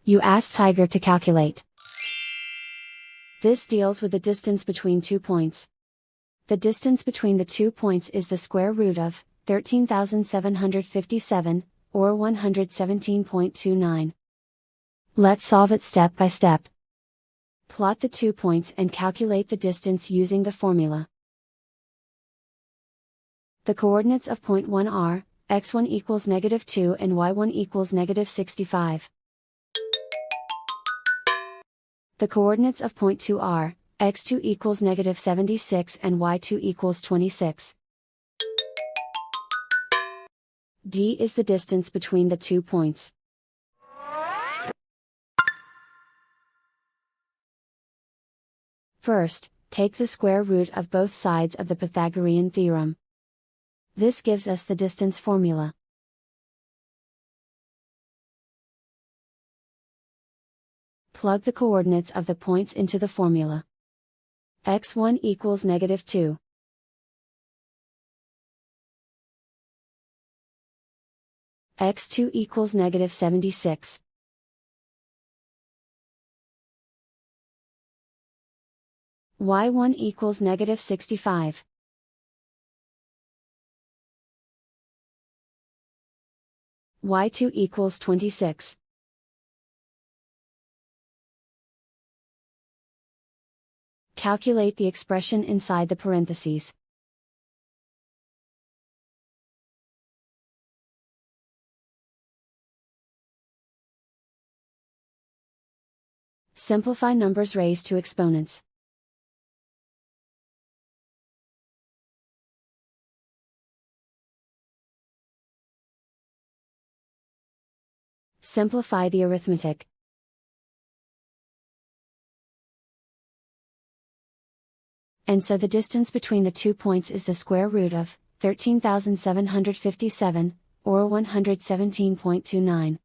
You ask Tiger to calculate. This deals with the distance between 2 points. The distance between the 2 points is the square root of 13,757, or 117.29. Let's solve it step by step. Plot the 2 points and calculate the distance using the formula. The coordinates of point 1 are, x1 equals -2 and y1 equals -65. The coordinates of point 2 are, x2 equals -76 and y2 equals 26. D is the distance between the 2 points. First, take the square root of both sides of the Pythagorean theorem. This gives us the distance formula. Plug the coordinates of the points into the formula. x1 equals -2. x2 equals -76. y1 equals -65. y2 equals 26. Calculate the expression inside the parentheses. Simplify numbers raised to exponents. Simplify the arithmetic. And so the distance between the 2 points is the square root of 13,757, or 117.29.